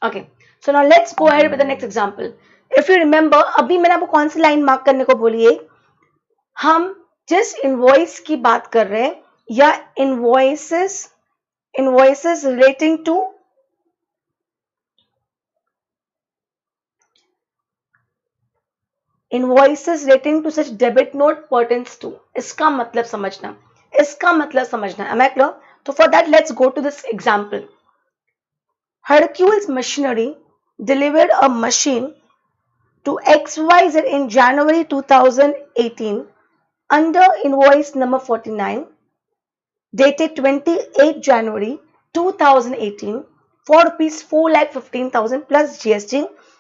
Okay, so now let's go ahead with the next example. If you remember, अभी मैंने आपको कौन सी line mark करने को बोली है? हम जिस इनवॉइस की बात कर रहे हैं या invoices relating to such debit note pertains to, इसका मतलब समझना, am I clear? So for that let's go to this example. Hercules Machinery delivered a machine to XYZ in January 2018 under invoice number 49 dated 28 January 2018 for rupees 4,15,000 plus GST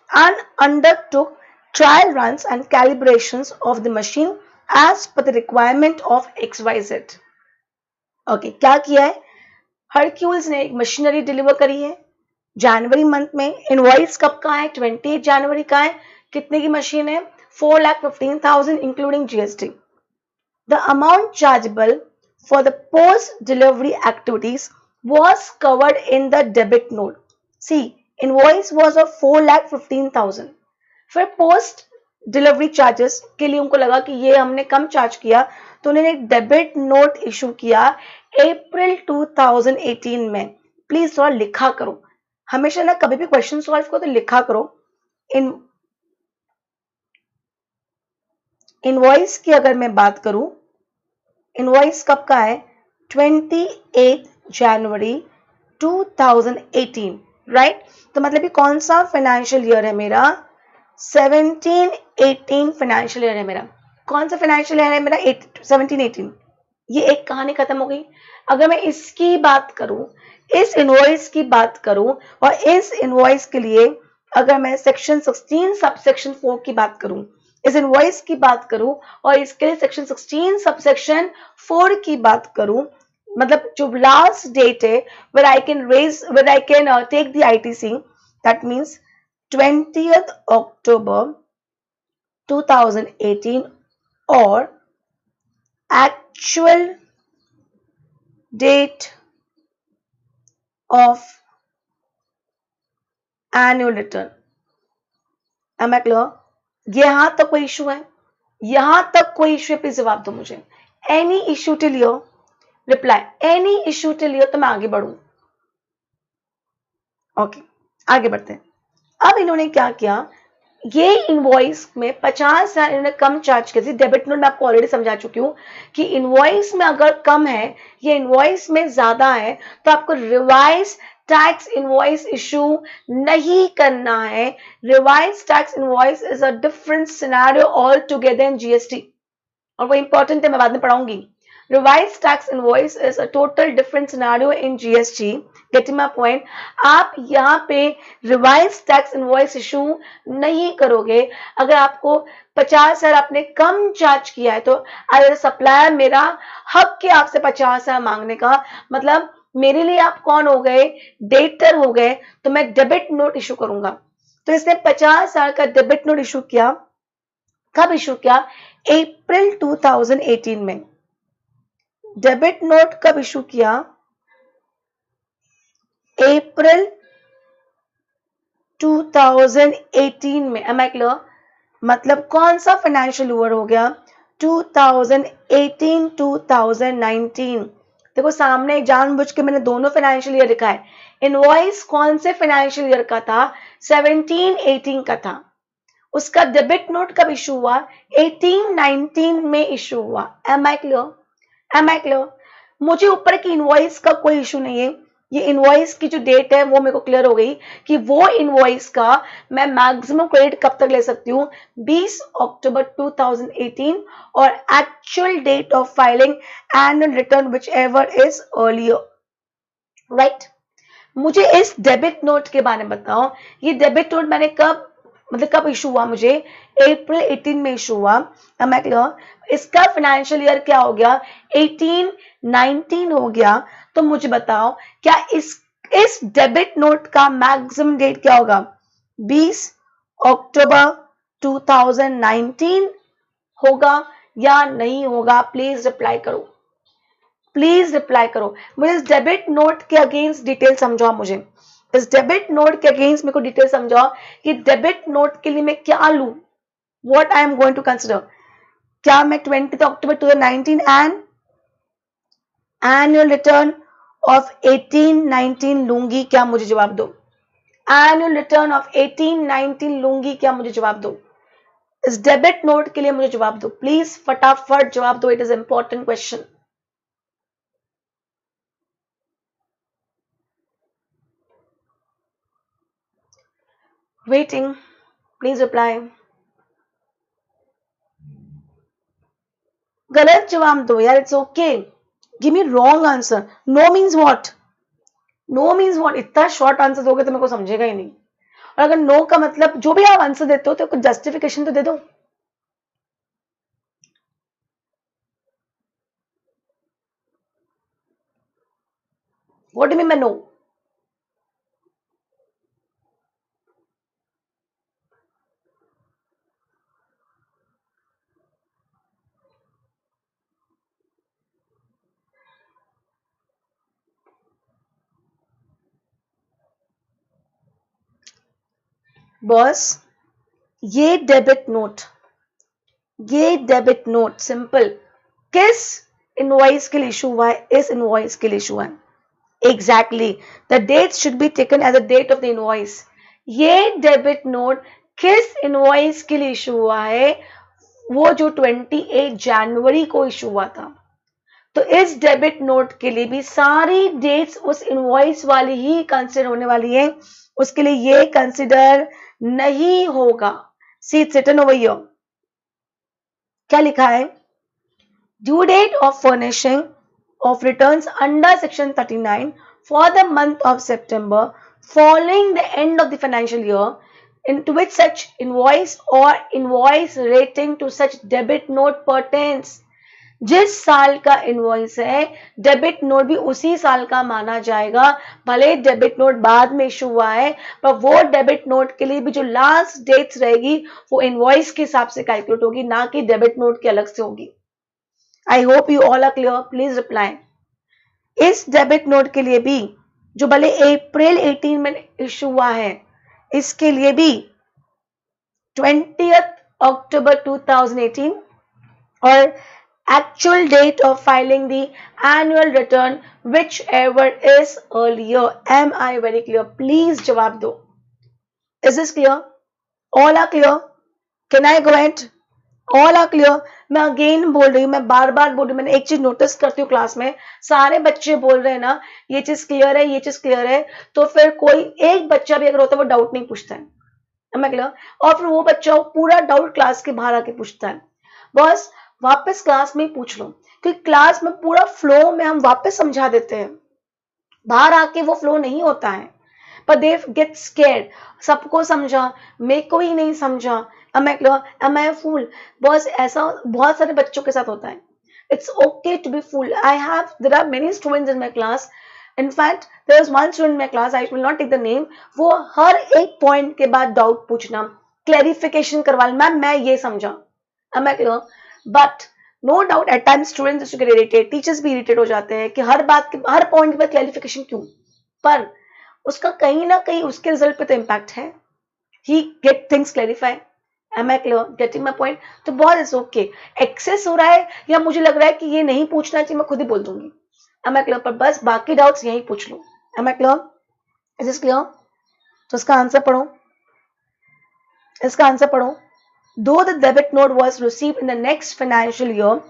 and undertook trial runs and calibrations of the machine as per the requirement of XYZ. Okay, क्या किया है? हरक्यूल्स ने एक machinery deliver करी है जनवरी month में. Invoice कब का है? 28 जनवरी का है. कितने की मशीन है? 4,15,000 including GST. The amount chargeable for the post delivery activities was covered in the debit note. See, invoice was of 4,15,000. फिर पोस्ट डिलीवरी चार्जेस के लिए उनको लगा कि ये हमने कम चार्ज किया, तो उन्होंने एक डेबिट नोट इशू किया अप्रैल 2018 में. प्लीज थोड़ा लिखा करो, हमेशा ना कभी भी क्वेश्चन सॉल्व करो तो लिखा करो. इनवॉइस की अगर मैं बात करूं, इनवॉइस कब का है? 28 जनवरी 2018, राइट? तो मतलब ये कौन सा फाइनेंशियल ईयर है मेरा? 17-18 फाइनेंशियल ईयर है मेरा. कौन सा फाइनेंशियल ईयर है मेरा? 17-18. ये एक कहानी खत्म हो गई. अगर मैं इसकी बात करूं, इस इनवॉइस की बात करूं, और इस इनवॉइस के लिए अगर मैं सेक्शन 16 सबसेक्शन 4 की बात करूं, इस इनवॉइस की बात करूं और इसके लिए सेक्शन 16 सबसेक्शन 4 की बात करूं, मतलब जो लास्ट डेट है where I can take the ITC, that means 20th October 2018 or actual date of annual return. Am I clear? यहां तक कोई इशू है? यहां तक कोई इशू है? प्लीज जवाब दो मुझे. Any issue till here? Reply. Any issue till here? तो मैं आगे बढ़ूं. ओके, आगे बढ़ते हैं. अब इन्होंने क्या किया, ये इनवॉइस में 50,000 इन्होंने कम चार्ज की थी. डेबिट नोट मैं आपको ऑलरेडी समझा चुकी हूं कि इनवॉइस में अगर कम है या इनवॉइस में ज्यादा है तो आपको रिवाइज टैक्स इनवॉइस इशू नहीं करना है. Revise tax invoice is a different scenario all together in GST, और वो इंपॉर्टेंट है, मैं बाद में पढ़ाऊंगी. Revise tax invoice is a total different scenario in GST. Getting my point? आप यहाँ पे रिवाइज टैक्स इनवॉइस इशू नहीं करोगे अगर आपको 50,000 आपने कम चार्ज किया है. तो अगर सप्लायर मेरा हक है आपसे 50,000 मांगने का, मतलब मेरे लिए आप कौन हो गए? डेटर हो गए. तो मैं डेबिट नोट इशू करूंगा. तो इसने 50,000 का डेबिट नोट इशू किया. कब इशू किया? अप्रैल 2018 में. डेबिट नोट कब इशू किया? अप्रैल 2018 में. Am I clear? मतलब कौन सा फाइनेंशियल ईयर हो गया? 2018 2019. देखो सामने जानबूझ के मैंने दोनों फाइनेंशियल ईयर लिखा है. इनवॉइस कौन से फाइनेंशियल ईयर का था? 17-18 का था. उसका डेबिट नोट कब इशू हुआ? 18-19 में इशू हुआ. Am I clear? Am I clear? मुझे ऊपर की इनवॉइस का कोई इशू नहीं है. ये इनवॉइस की जो डेट है वो मेरे को क्लियर हो गई कि वो इनवॉइस का मैं मैक्सिमम क्रेडिट कब तक ले सकती हूँ? 20 अक्टूबर 2018 और actual date of filing annual return whichever is earlier, right? मुझे इस डेबिट नोट के बारे में बताओ. ये डेबिट नोट मैंने कब इशू हुआ? मुझे अप्रैल 18 में इशू हुआ. Am I clear? इसका फाइनेंशियल ईयर क्या हो गया? 18-19 हो गया. तो मुझे बताओ क्या इस डेबिट नोट का मैक्सिमम डेट क्या होगा? 20 अक्टूबर 2019 होगा या नहीं होगा? प्लीज रिप्लाई करो, प्लीज रिप्लाई करो. मुझे इस डेबिट नोट के अगेंस्ट डिटेल समझाओ मुझे. इस डेबिट नोट के अगेंस्ट मेरे को डिटेल समझाओ कि डेबिट नोट के लिए मैं क्या लूं, what I am going to consider. क्या मैं 20 October 2019 and annual return of 18-19 लूंगी? क्या मुझे जवाब दो। एनुअल रिटर्न ऑफ 18-19 लूंगी? क्या मुझे जवाब दो। इस डेबिट नोट के लिए मुझे जवाब दो प्लीज, फटाफट जवाब दो, it is important question. Waiting, please reply. गलत जवाब दो यार, it's okay. Give me wrong answer. No means what, no means what, इतना शॉर्ट आंसर दोगे तो मेरे को समझेगा ही नहीं। और अगर नो का मतलब जो भी आप आंसर देते हो तो कुछ जस्टिफिकेशन तो दे दो। What do mean by no? Boss, ये डेबिट नोट सिंपल किस इनवॉइस के लिए इशू हुआ है? इस इनवॉइस के लिए इशू हुआ है। Exactly, the date should be taken as the date of the invoice. ये डेबिट नोट किस इनवॉइस के लिए इशू हुआ है? वो जो 28 जनवरी को इशू हुआ था। तो इस डेबिट नोट के लिए भी सारी डेट्स उस इनवॉइस वाली ही कंसिडर होने वाली है, उसके लिए ये कंसिडर नहीं होगा। See it's written over here. क्या लिखा है? Due date of furnishing of returns under section 39 for the month of September following the end of the financial year into which such invoice or invoice relating to such debit note pertains। जिस साल का invoice है debit note भी उसी साल का माना जाएगा, भले डेबिट नोट बाद में इशू हुआ है, पर वो डेबिट नोट के लिए भी जो लास्ट डेट्स रहेगी वो इनवॉइस के हिसाब से कैलकुलेट होगी, ना कि डेबिट नोट के अलग से होगी। I hope you all are clear, please reply. इस डेबिट नोट के लिए भी जो भले अप्रैल 18 में इशू हुआ है, इसके लिए भी 20 अक्टूबर 2018 और actual date of filing the annual return whichever is earlier। am I very clear? please जवाब दो। is this clear? all are clear? can I go ahead? All are clear. मैं अगेन बोल रही हूँ, मैं बार बार बोल रही हूँ, मैंने एक चीज नोटिस करती हूँ क्लास में, सारे बच्चे बोल रहे हैं ना ये चीज क्लियर है, ये चीज क्लियर है, तो फिर कोई एक बच्चा भी अगर होता है वो डाउट नहीं पूछता है, मैं क्लियर? और फिर वो बच्चा पूरा डाउट क्लास के बाहर आके पूछता है। बस वापस क्लास में ही पूछ लो, क्योंकि क्लास में पूरा फ्लो में हम वापस समझा देते हैं, बाहर आके वो फ्लो नहीं होता है। पर दे गेट स्केर्ड, सबको समझा, मेरे को ही नहीं समझा, am I a fool? बस ऐसा बहुत सारे बच्चों के साथ होता है। It's okay to be fool. There are many students in my class. In fact, there is one student in my class, I will not take the name. वो हर एक पॉइंट के बाद डाउट पूछना, क्लैरिफिकेशन करवाना, मैम मैं ये समझा, am I clear? But no doubt at times students used to get irritated, teachers भी irritated हो जाते हैं कि हर बात के हर पॉइंट के बाद क्लैरिफिकेशन क्यों, पर उसका कहीं ना कहीं उसके रिजल्ट पे तो इम्पैक्ट है। He get things clarified. Am I clear? Getting my point? तो बहुत इट्स ओके। एक्सेस हो रहा है या मुझे लग रहा है कि ये नहीं पूछना चाहिए, मैं खुद ही बोल दूंगी। Am I clear? पर बस बाकी डाउट्स यही पूछ लो। Am I clear? Is this clear? तो इसका आंसर पढ़ो, इसका आंसर पढ़ो। Though the debit note was received in the next financial year,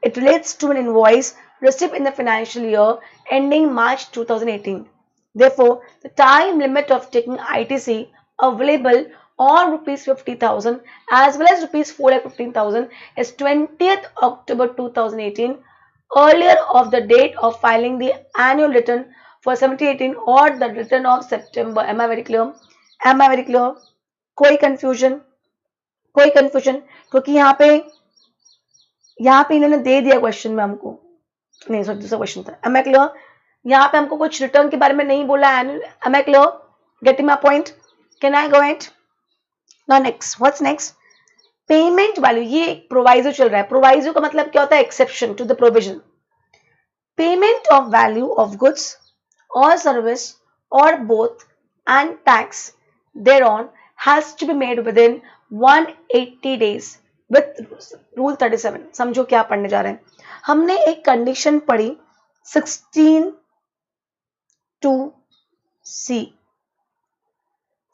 it relates to an invoice received in the financial year ending March 2018. Therefore, the time limit of taking ITC available on rupees 50,000 as well as rupees 4,15,000 is 20th October 2018, earlier of the date of filing the annual return for 2018 or the return of September। Am I very clear? Am I very clear? कोई confusion? कोई confusion? क्योंकि यहाँ पे इन्होंने दे दिया question में हमको, नहीं सॉरी दूसरा क्वेश्चन था। Am I clear? यहाँ पे हमको कुछ रिटर्न के बारे में नहीं बोला है। Am I clear? Getting my point? Can I go at now? Next, what's next? Payment value, ये प्रोवाइजो चल रहा है। प्रोवाइजो का मतलब क्या होता है? Exception to the provision. Payment of value of goods और सर्विस और both and tax thereon has to be made within 180 days with rule 37. समझो क्या पढ़ने जा रहे हैं. हमने एक कंडीशन पढ़ी 16 2C.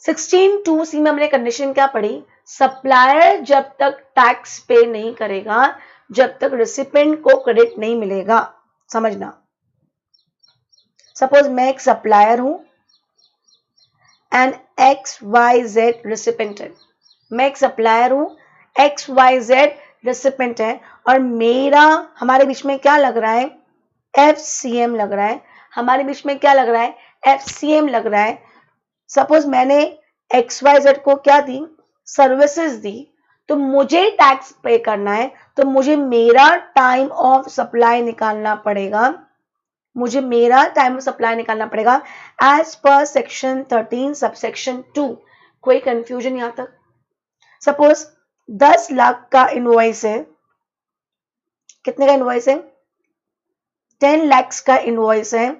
16 2C में हमने कंडीशन क्या पढ़ी, सप्लायर जब तक टैक्स पे नहीं करेगा जब तक रिसिपेंट को क्रेडिट नहीं मिलेगा. समझना, सपोज मैं एक सप्लायर हूं एंड XYZ रिसिपेंट है. मैं एक सप्लायर हूं, XYZ रिसिपेंट है और मेरा हमारे बीच में क्या लग रहा है, FCM लग रहा है. हमारे बीच में क्या लग रहा है, FCM लग रहा है. सपोज मैंने XYZ को क्या दी, सर्विसेज दी, तो मुझे टैक्स पे करना है, तो मुझे मेरा टाइम ऑफ सप्लाई निकालना पड़ेगा. मुझे मेरा टाइम ऑफ सप्लाई निकालना पड़ेगा एज पर सेक्शन 13 सबसेक्शन 2. कोई कंफ्यूजन यहां तक? सपोज 10 लाख का इनवॉइस है. कितने का इनवॉइस है, 10 लाख का इनवॉइस है.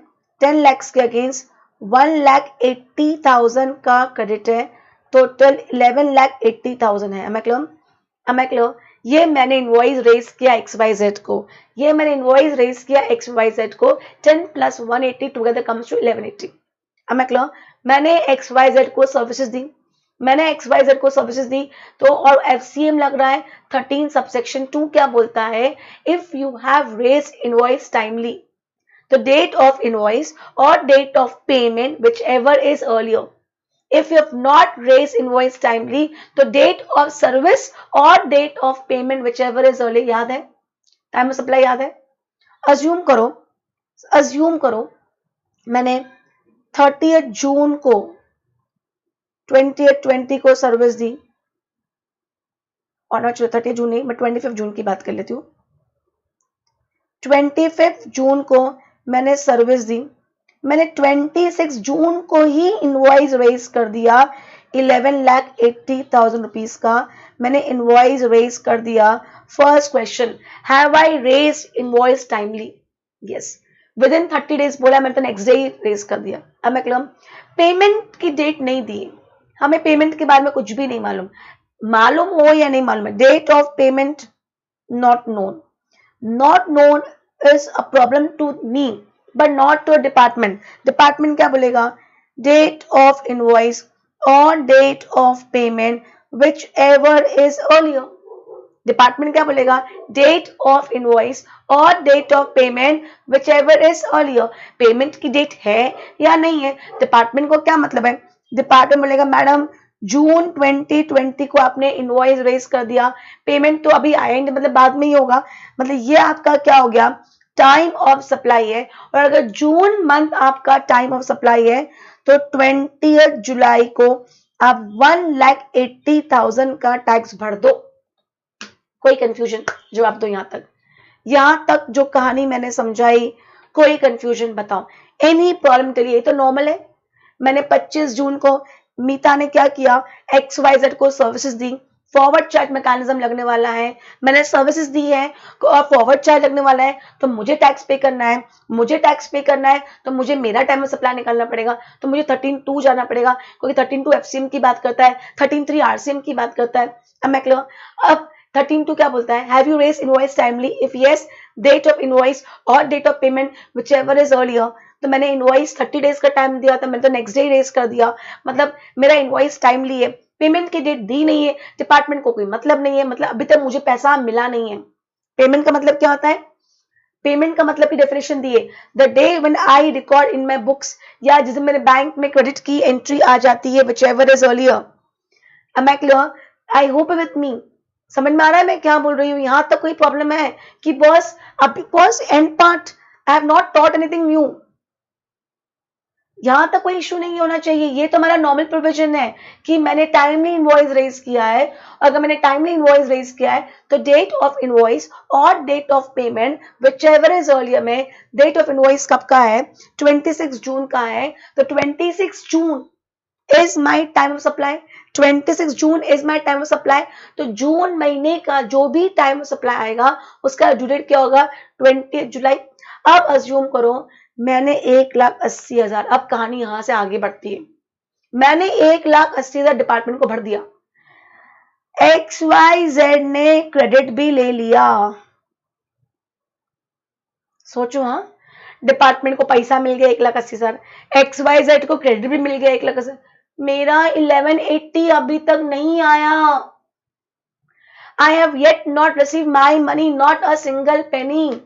10 लाख के अगेंस्ट 1,80,000 का क्रेडिट है. टोटल 11,80,000 है. मैं क्लियर? ये मैंने इनवॉइस रेज किया XYZ को, ये मैंने इनवॉइस रेज किया XYZ को. 10 + 180 टुगेदर कम्स टू 1180. मैं क्लियर? मैंने XYZ को सर्विसेज दी, तो और FCM लग रहा है. 13 सबसेक्शन 2 क्या बोलता है, if you have raise invoice timely, the date of invoice or date of payment whichever is earlier. If you have not raised invoice timely, the date of service or date of payment whichever is earlier. याद है, time of supply याद है. Assume करो मैंने 30 जून को 2020 को service दी, और 30 जून नहीं, मैं 25 जून की बात कर लेती हूँ. 25 जून को मैंने सर्विस दी. मैंने 26 जून को ही इनवॉइस रेज कर दिया 11,80,000 रुपीज का. मैंने इनवॉइस रेज कर दिया. First question, have I raised invoice timely? Yes. With in 30 days बोला, मैंने तो नेक्स्ट डे रेज कर दिया. अब मैं क्लम पेमेंट की डेट नहीं दी, हमें पेमेंट के बारे में कुछ भी नहीं मालूम हो या नहीं मालूम है. Date of payment not known is a problem to me but not to a department. Department क्या बोलेगा, date of invoice or date of payment whichever is earlier. Department क्या बोलेगा, date of invoice or date of payment whichever is earlier. Payment की date है या नहीं है, department को क्या मतलब है. डिपार्टमेंट बोलेगा मैडम जून 2020 को आपने इनवॉइस रेज कर दिया, पेमेंट तो अभी आया नहीं, मतलब बाद में ही होगा. मतलब ये आपका क्या हो गया, टाइम ऑफ सप्लाई है. और अगर जून मंथ आपका टाइम ऑफ सप्लाई है तो 20 जुलाई को आप 1,80,000 का टैक्स भर दो. कोई कंफ्यूजन? जवाब दो. यहां तक जो कहानी मैंने समझाई, कोई कंफ्यूजन बताओ, एनी प्रॉब्लम के लिए? ये तो नॉर्मल है. मैंने 25 जून को मीता ने क्या किया, XYZ को सर्विसेज दी. फॉरवर्ड चार्ज मैकेनिज्म लगने वाला है, मैंने सर्विसेज दी है और फॉरवर्ड चार्ज लगने वाला है, तो मुझे टैक्स पे करना है. तो मुझे मेरा टाइम ऑफ सप्लाई निकालना पड़ेगा. तो मुझे 13(2) जाना पड़ेगा, क्योंकि 13(2) FCM की बात करता है, 13(3) RCM की बात करता है. अब 13(2) क्या बोलता है, have you raise invoice timely? If yes, date of invoice और date of payment whichever is earlier. तो मैंने इनवॉइस 30 डेज का टाइम दिया था, मैंने तो नेक्स्ट डे रेज कर दिया, मतलब मेरा इनवॉइस टाइमली है. पेमेंट की डेट दी नहीं है, डिपार्टमेंट को कोई मतलब नहीं है, मतलब अभी तक मुझे पैसा मिला नहीं है. पेमेंट का मतलब क्या होता है, पेमेंट का मतलब की डेफिनेशन दी है, the day when I record in my books, या जिस दिन मेरे बैंक में क्रेडिट की एंट्री आ जाती है, whichever is earlier. Am I clear? I hope with me. समझ में आ रहा है मैं क्या बोल रही हूँ? यहां तक कोई प्रॉब्लम है कि बॉस, अभी boss and part I have not taught anything new. यहां तक कोई इश्यू नहीं होना चाहिए. ये तो हमारा नॉर्मल प्रोविजन है कि मैंने टाइमली इनवॉइस रेज किया है. अगर मैंने टाइमली इनवॉइस रेज किया है तो डेट ऑफ इनवॉइस और date of payment whichever is earlier में, डेट ऑफ इनवॉइस कब का है, 26 जून का है, तो 26 June is my time of supply. 26 June is my time of supply. तो जून महीने का जो भी टाइम ऑफ सप्लाई आएगा उसका ड्यू डेट क्या होगा, 20 जुलाई. अब अज्यूम करो मैंने 1,80,000. अब कहानी यहां से आगे बढ़ती है. मैंने 1,80,000 डिपार्टमेंट को भर दिया, XYZ ने क्रेडिट भी ले लिया। सोचो, हाँ, डिपार्टमेंट को पैसा मिल गया 1,80,000, XYZ को क्रेडिट भी मिल गया 1,80,000, मेरा 1180 अभी तक नहीं आया। I have yet not received my money, not a single penny.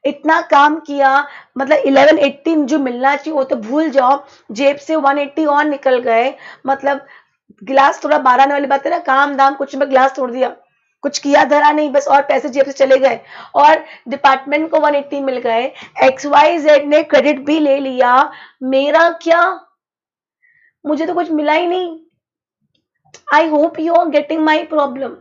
इतना काम किया, मतलब 1180 जो मिलना चाहिए वो तो भूल जाओ, जेब से 180 और निकल गए। मतलब गिलास थोड़ा बारह आने वाली बात है ना, काम दाम कुछ में गिलास तोड़ दिया, कुछ किया धरा नहीं, बस और पैसे जेब से चले गए और डिपार्टमेंट को 180 मिल गए, XYZ ने क्रेडिट भी ले लिया, मेरा क्या, मुझे तो कुछ मिला ही नहीं। I hope you are getting my problem,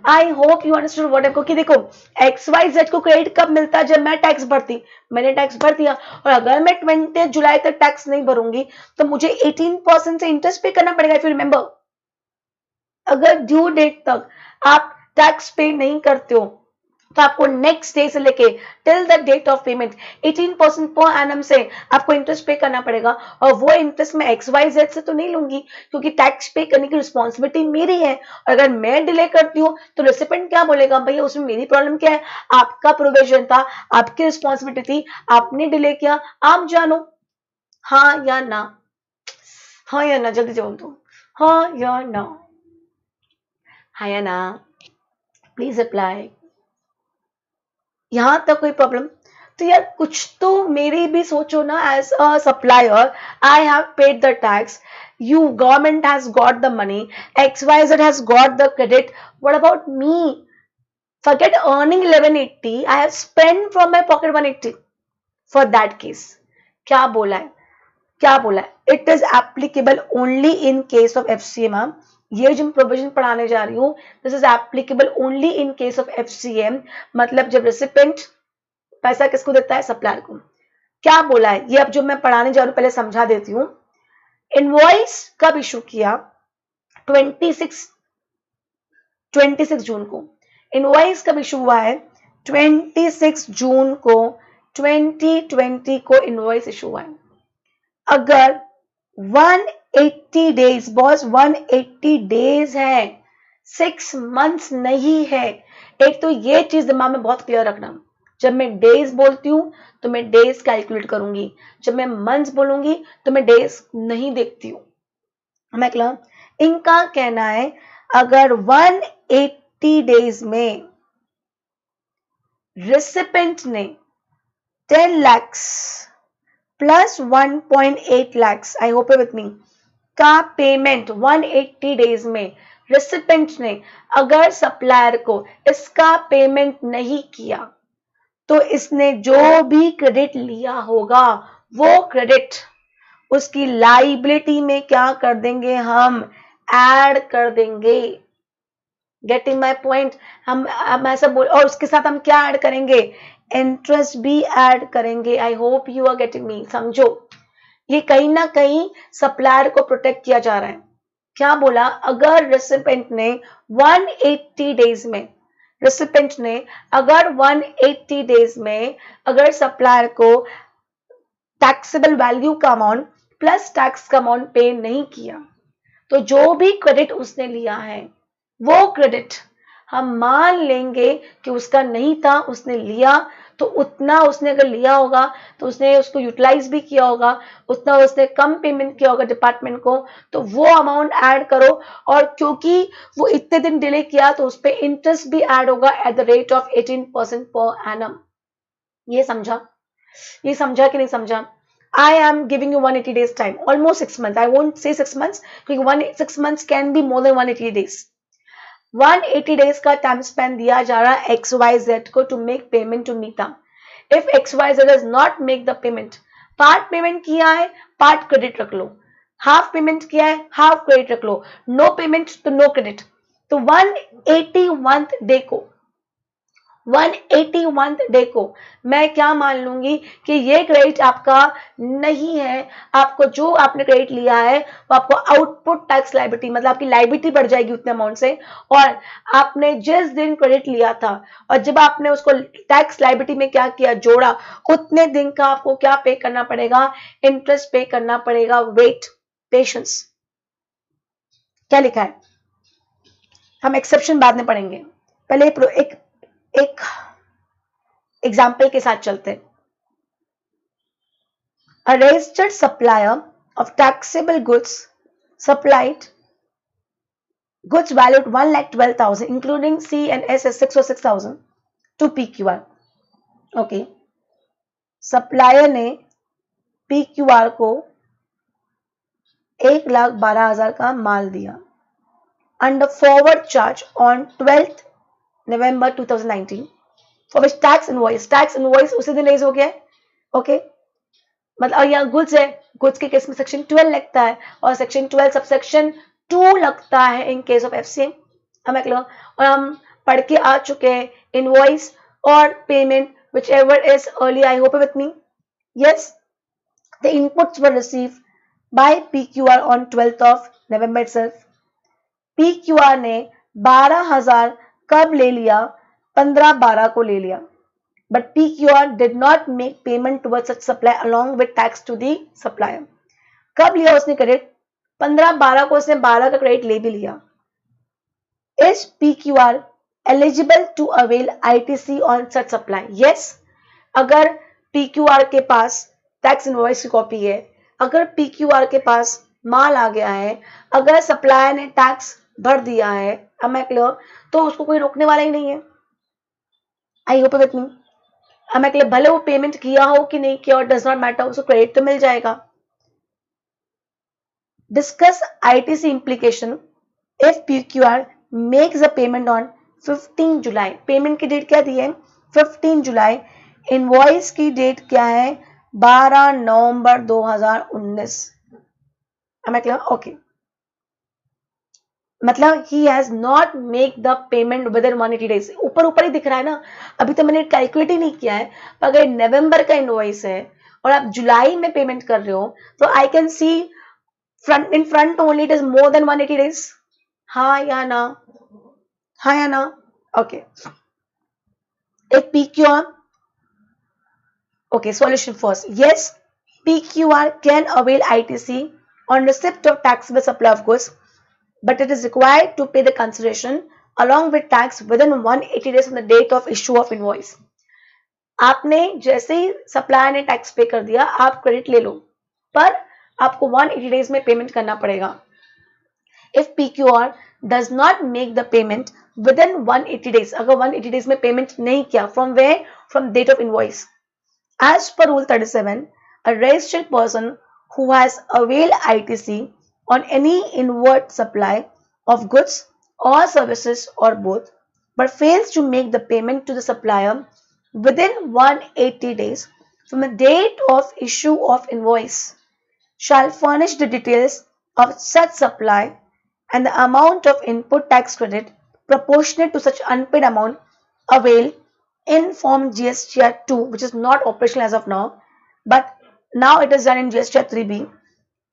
I hope you understood what I, क्योंकि देखो XYZ को क्रेडिट कब मिलता है, जब मैं टैक्स भरती, मैंने टैक्स भर दिया, और अगर मैं 20 जुलाई तक टैक्स नहीं भरूंगी तो मुझे 18% से इंटरेस्ट पे करना पड़ेगा। इफ यू रिमेंबर, अगर ड्यू डेट तक आप टैक्स पे नहीं करते हो तो आपको नेक्स्ट डे से लेके till the date of payment 18% पर एनम से आपको इंटरेस्ट पे करना पड़ेगा, और वो इंटरेस्ट मैं XYZ से तो नहीं लूंगी क्योंकि टैक्स पे करने की रिस्पॉन्सिबिलिटी मेरी है। और अगर मैं डिले करती हूँ तो रेसिपेंट क्या बोलेगा, भैया उसमें मेरी प्रॉब्लम क्या है, आपका प्रोविजन था, आपकी रिस्पॉन्सिबिलिटी थी, आपने डिले किया, आप जानो। हाँ या ना, हाँ या ना, जल्दी जवाब दो, हाँ या ना, हाँ या ना, प्लीज अप्लाई। यहां तक कोई प्रॉब्लम? तो यार कुछ तो मेरी भी सोचो ना, as a supplier I have paid the tax, you government has got the money, XYZ has got the credit, what about me? Forget earning 1180, I have spent from my pocket 180 for that case। क्या बोला है, क्या बोला है, it is applicable only in case of FCA। Ma'am ये जो provision पढ़ाने जा रही हूँ, this is applicable only in case of FCM, मतलब जब रेसिपेंट पैसा किसको देता है, सप्लायर को। क्या बोला है ये, अब जो मैं पढ़ाने जा रही हूँ पहले समझा देती हूँ। इनवॉइस कब इशू किया, 26 जून को। इनवॉइस कब इशू हुआ है, 26 जून को 2020 को इनवॉइस इशू हुआ है। अगर 180 डेज, बॉस 180 डेज है, 6 मंथ्स नहीं है। एक तो ये चीज दिमाग में बहुत क्लियर रखना, जब मैं डेज बोलती हूं तो मैं डेज कैलकुलेट करूंगी, जब मैं मंथ्स बोलूंगी तो मैं डेज नहीं देखती हूं। मतलब इनका कहना है अगर 180 डेज में रेसिपेंट ने 10 lakhs plus 1.8 lakhs, I hope with मी, का पेमेंट 180 डेज में रेसिपेंट ने अगर सप्लायर को इसका पेमेंट नहीं किया तो इसने जो भी क्रेडिट लिया होगा वो क्रेडिट उसकी लाइबिलिटी में क्या कर देंगे, हम ऐड कर देंगे। गेटिंग माय पॉइंट, हम ऐसा बोल, और उसके साथ हम क्या ऐड करेंगे, इंटरेस्ट भी ऐड करेंगे। I hope you are getting me, समझो ये कहीं ना कहीं सप्लायर को प्रोटेक्ट किया जा रहा है। क्या बोला, अगर रेसिपेंट ने 180 डेज में, रेसिपेंट ने अगर 180 डेज में अगर सप्लायर को टैक्सेबल वैल्यू का अमाउंट प्लस टैक्स का अमाउंट पे नहीं किया तो जो भी क्रेडिट उसने लिया है वो क्रेडिट हम मान लेंगे कि उसका नहीं था, उसने लिया, तो उतना उसने अगर लिया होगा तो उसने उसको यूटिलाइज भी किया होगा, उतना उसने कम पेमेंट किया होगा डिपार्टमेंट को, तो वो अमाउंट ऐड करो। और क्योंकि वो इतने दिन डिले किया तो उस पर इंटरेस्ट भी ऐड होगा एट द रेट ऑफ 18% पर एनम। ये समझा, ये समझा कि नहीं समझा? I am giving you 180 days time, almost 6 months. I won't say 6 months क्योंकि 6 months can be more than 180 days. 180 days का टाइम स्पेन दिया जा रहा है XYZ को to make payment to Nita. If XYZ does not make the payment, part payment किया है, part credit रख लो, हाफ पेमेंट किया है, हाफ क्रेडिट रख लो, नो पेमेंट तो नो क्रेडिट। तो 181th डे को, 181th डे को मैं क्या मान लूंगी कि ये क्रेडिट आपका नहीं है, आपको जो आपने क्रेडिट लिया है वो आपको आउटपुट टैक्स लायबिलिटी, मतलब आपकी लायबिलिटी बढ़ जाएगी उतने अमाउंट से, और आपने जिस दिन क्रेडिट लिया था और जब आपने उसको टैक्स लायबिलिटी में क्या किया, जोड़ा, उतने दिन का आपको क्या पे करना पड़ेगा, इंटरेस्ट पे करना पड़ेगा। Wait, patience. क्या लिखा है, हम एक्सेप्शन बाद में पढ़ेंगे, पहले एक एग्जाम्पल के साथ चलते हैं। A registered supplier of taxable goods supplied goods valued 1,12,000 including C and S as 6 or 6,000 to PQR. Okay. Supplier ने PQR को 1,12,000 का माल दिया under forward charge on 12th November 2019 for which tax invoice उसी दिन रेज हो गया है। Okay, मतलब यहाँ गुड्स है, गुड्स के केस में सेक्शन 12 लगता है और सेक्शन 12 सबसेक्शन 2 लगता है इन केस ऑफ एफसीए। और हम पढ़ के आ चुके हैं इनवॉइस और payment whichever is early. I hope with me. Yes, the inputs were received by PQR on 12th of November itself. PQR ने 12,000 कब ले लिया, 15/12 को ले लिया, but PQR did not make payment towards such supply along with tax to the supplier. कब लिया उसने क्रेडिट, 15/12 को उसने 12 का क्रेडिट ले भी लिया। Is PQR eligible to avail ITC on such supply? Yes, अगर PQR के पास टैक्स इनवॉइस की कॉपी है, अगर PQR के पास माल आ गया है, अगर सप्लायर ने टैक्स भर दिया है, तो उसको कोई रोकने वाला ही नहीं है। आई होप विथ मी। भले वो पेमेंट किया हो कि नहीं किया, डज नॉट मैटर, उसको क्रेडिट तो मिल जाएगा। Discuss ITC implication if PQR makes a payment on 15 July. Payment की डेट क्या दी है, 15 जुलाई। इनवॉइस की डेट क्या है, 12 नवंबर 2019। ओके, मतलब he has not make the payment with in 180 days. ऊपर ही दिख रहा है ना, अभी तो मैंने कैलकुलेट ही नहीं किया है, पर अगर नवंबर का इनवॉइस है और आप जुलाई में पेमेंट कर रहे हो तो I can see in front only it is more than 180 days. हाँ या ना, हाँ या ना। ओके, एक PQR, okay, solution first. Yes, PQR can avail ITC on receipt of taxable supply of goods, but it is required to pay the consideration along with tax within 180 days from the date of issue of invoice. आपने जैसे ही supplier ने tax पे कर दिया, आप credit ले लो, पर आपको 180 डेज में पेमेंट करना पड़ेगा। If PQR does not make the payment within 180 days, अगर 180 डेज में पेमेंट नहीं किया, from where, from date of invoice. As per Rule 37, a registered person who has availed ITC on any inward supply of goods or services or both, but fails to make the payment to the supplier within 180 days from the date of issue of invoice shall furnish the details of such supply and the amount of input tax credit proportionate to such unpaid amount availed in form GSTR 2, which is not operational as of now, but now it is done in GSTR 3B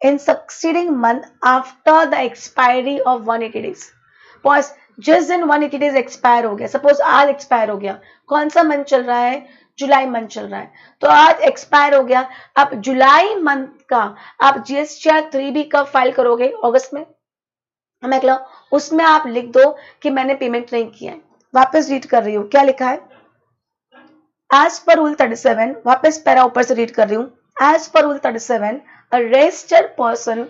in succeeding month after the expiry of 180 days. Pause. जिस दिन 180 days expire हो गया, suppose आज expire हो गया, कौन सा month चल रहा है, जुलाई मंथ चल रहा है, तो आज एक्सपायर हो गया, अब जुलाई मंथ का आप GSTR 3B कब फाइल करोगे, अगस्त में। उसमें आप लिख दो कि मैंने पेमेंट नहीं किया है। वापस रीड कर रही हूँ, क्या लिखा है, एज पर रूल 37, वापस पैरा ऊपर से रीड कर रही हूँ। As per rule 37, a registered person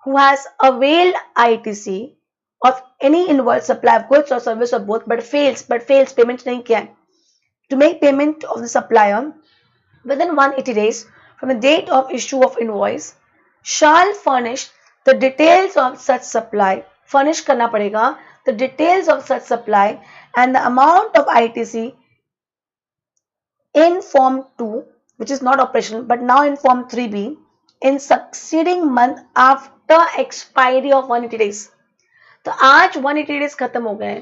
who has availed ITC of any inward supply of goods or service or both but fails payment नहीं किया है, to make payment of the supplier within 180 days from the date of issue of invoice shall furnish the details of such supply, furnish करना पड़ेगा, the details of such supply and the amount of ITC in form 2, which is not operational but now in form 3B in succeeding month after expiry of 180 days. तो आज 180 days खत्म हो गए,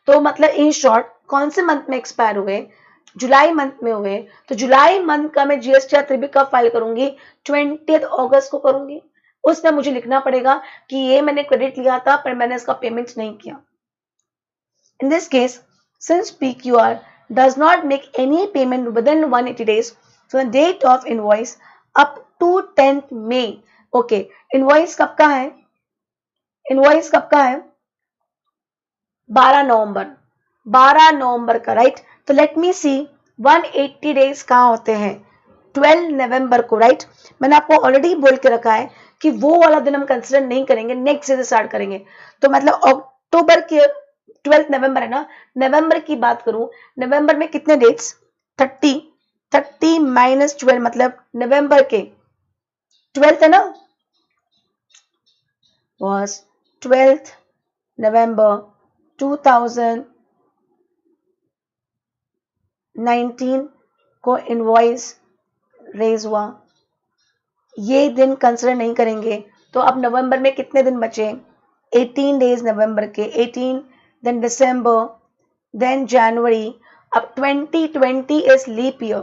तो मतलब in short कौन से month में एक्सपायर हुए, जुलाई मंथ में हुए, तो जुलाई मंथ का मैं GSTR 3B कब फाइल करूंगी, 20 अगस्त को करूंगी। उसमें मुझे लिखना पड़ेगा कि ये मैंने क्रेडिट लिया था पर मैंने इसका पेमेंट नहीं किया। In this case, since PQR does not make any payment within 180 days from the date of invoice up to 10th May, okay, invoice कब का है? इनवॉइस कब का है? 12 नवंबर, 12 नवंबर का, राइट। तो लेट मी सी 180 डेज कहाँ होते हैं? 12 नवंबर को, राइट। मैंने आपको ऑलरेडी बोल के रखा है कि वो वाला दिन हम कंसिडर नहीं करेंगे, नेक्स्ट डे से स्टार्ट करेंगे। तो मतलब अक्टूबर के 12 नवंबर है ना, नवंबर की बात करूं, नवंबर में कितने डेट्स? 30, 30 माइनस 12 मतलब नवंबर के 12th है ना, was 12th November 2019 को इनवॉइस रेज हुआ। ये दिन कंसिडर नहीं करेंगे। तो अब नवंबर में कितने दिन बचे? 18 डेज नवंबर के, 18, देन दिसंबर, देन जनवरी। अब 2020 इज लीप ईयर,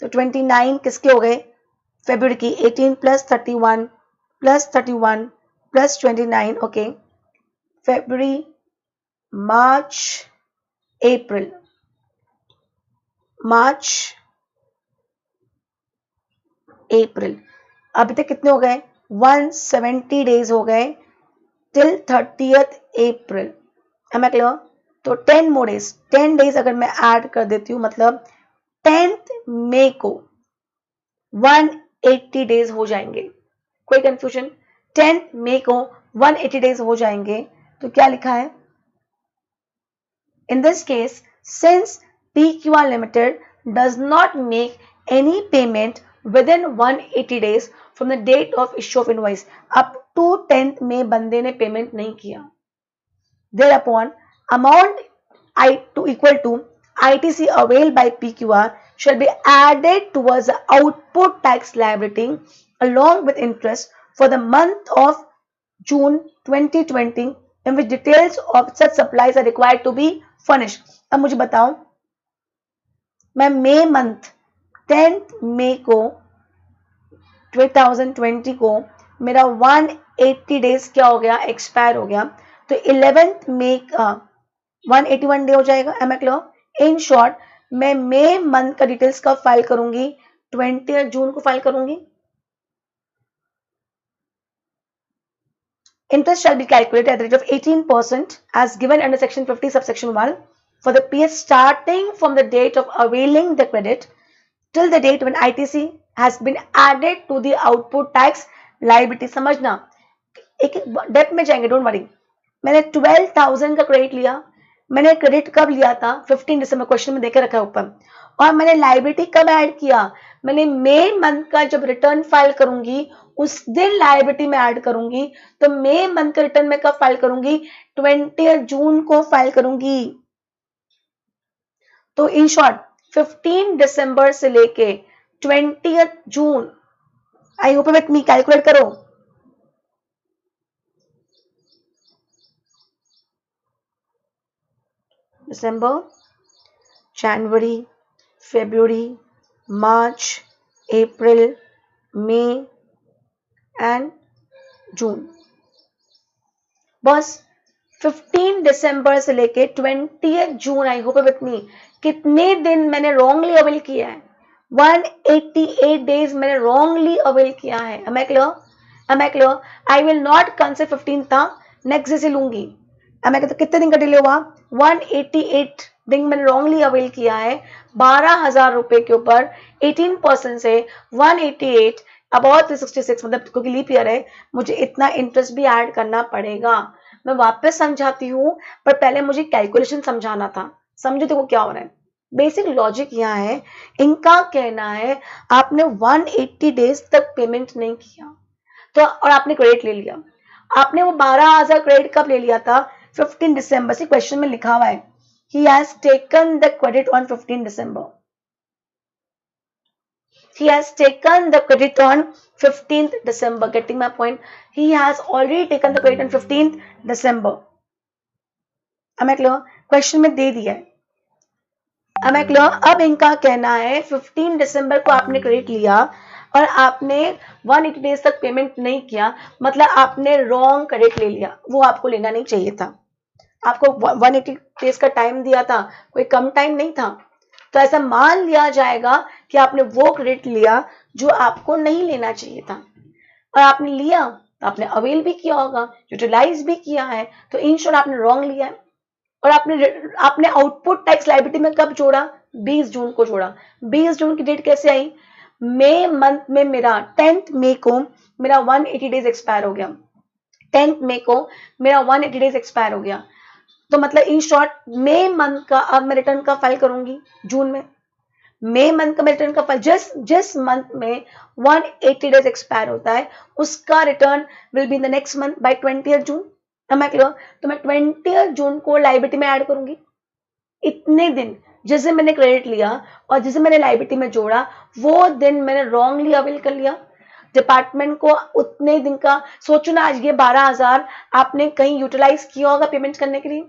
तो 29 किसके हो गए? फरवरी की। 18 प्लस 31 प्लस 31 प्लस 29, ओके। फरवरी, मार्च, अप्रैल, मार्च, अप्रैल, अभी तक कितने हो गए? 170 डेज हो गए टिल 30th अप्रैल। Am I clear? तो 10 मोर डेज, 10 डेज अगर मैं ऐड कर देती हूँ, मतलब 10th मई को 180 डेज हो जाएंगे। कोई कंफ्यूजन? 10th मई को 180 डेज हो जाएंगे। तो क्या लिखा है? In this case, since PQR Limited does not make any payment within 180 days from the date of issue of invoice, up to 10th में बंदे ने पेमेंट नहीं किया, thereupon amount to equal to ITC availed by PQR shall be added towards the output tax liability along with interest for the month of June 2020 in which details of such supplies are required to be furnished। अब मुझे बताओ, मैं मई month 10th मई को 2020 को मेरा 180 days क्या हो गया? एक्सपायर हो गया। तो 11th मई का 181 डे हो जाएगा। Am I clear? In short, मैं मई मंथ का डिटेल्स कब फाइल करूंगी? 20 जून को फाइल करूंगी। Interest shall be calculated at the rate of 18% as given under section 50 subsection 1 for the period starting from the date of availing the credit till the date when ITC has been added to the output tax liability। समझना, एक depth में जाएंगे, don't worry. मैंने 12,000 का credit लिया। मैंने credit कब लिया था? 15 दिसंबर, क्वेश्चन में देखे रखा है ऊपर। और मैंने लाइबिलिटी कब ऐड किया? मैंने मई मंथ का जब रिटर्न फाइल करूंगी उस दिन लाइबिलिटी में ऐड करूंगी। तो मई मंथ का रिटर्न में कब फाइल करूंगी? 20 जून को फाइल करूंगी। तो इन शॉर्ट 15 दिसंबर से लेके 20 जून, I hope with me, calculate करो। दिसंबर, जनवरी, फरवरी, मार्च, अप्रैल, मई एंड जून। बस 15 दिसंबर से लेके 20 जून, आई होप विथ मी, कितने दिन मैंने रॉन्गली अवेल किया है? 188 डेज मैंने रॉन्गली अवेल किया है। Am I clear? Am I clear? I will not consider 15 था, नेक्स्ट डे से लूंगी। Am I clear? कितने दिन का डिले हुआ? 188 दिन मैंने रॉन्गली अवेल किया है। 12,000 रुपए के ऊपर 18% से 188 अबाउट 366, मतलब क्योंकि लीप ईयर है मुझे इतना इंटरेस्ट भी ऐड करना पड़ेगा। मैं वापस समझाती हूँ, पर पहले मुझे कैलकुलेशन समझाना था। समझो देखो क्या हो रहा है। बेसिक लॉजिक यहाँ है, इनका कहना है आपने 180 डेज तक पेमेंट नहीं किया तो, और आपने क्रेडिट ले लिया। आपने वो 12,000 क्रेडिट कब ले लिया था? 15 दिसंबर से क्वेश्चन में लिखा हुआ है, he has taken the credit on 15 December. He has taken the credit on 15th December. Getting my point? He has already taken the credit on 15th December. Am I clear? Question में दे दिया है। Am I clear? अब इनका कहना है 15 दिसंबर को आपने credit लिया और आपने 180 डेज तक पेमेंट नहीं किया, मतलब आपने रॉन्ग क्रेडिट ले लिया। वो आपको लेना नहीं चाहिए था। आपको 180 डेज का टाइम दिया था, कोई कम टाइम नहीं था। तो ऐसा मान लिया जाएगा कि आपने वो क्रेडिट लिया जो आपको नहीं लेना चाहिए था। और आपने लिया तो आपने अवेल भी किया होगा, यूटिलाइज भी किया है, तो इन शॉर्ट आपने रॉन्ग लिया है। और आपने आउटपुट टैक्स लायबिलिटी में कब जोड़ा? 20 जून को जोड़ा। 20 जून की डेट कैसे आई? मई मंथ में मेरा 10th मई को मेरा 180 डेज एक्सपायर हो गया। 10th मई को मेरा 180 डेज एक्सपायर हो गया। तो मतलब इन शॉर्ट मई मंथ का अब मैं रिटर्न का फाइल करूंगी जून में। मई मंथ का मैं रिटर्न का फाइल जिस मंथ में 180 डेज एक्सपायर होता है उसका return will be in the next month by 20th जून। मैं क्लियर? तो मैं 20th जून को लायबिलिटी में ऐड करूंगी। इतने दिन जिस दिन मैंने क्रेडिट लिया और जिस दिन मैंने लायबिलिटी में जोड़ा वो दिन मैंने रॉन्गली अवेल कर लिया। डिपार्टमेंट को उतने दिन का सोचो ना, आज ये 12,000 आपने कहीं यूटिलाइज किया होगा पेमेंट करने के लिए।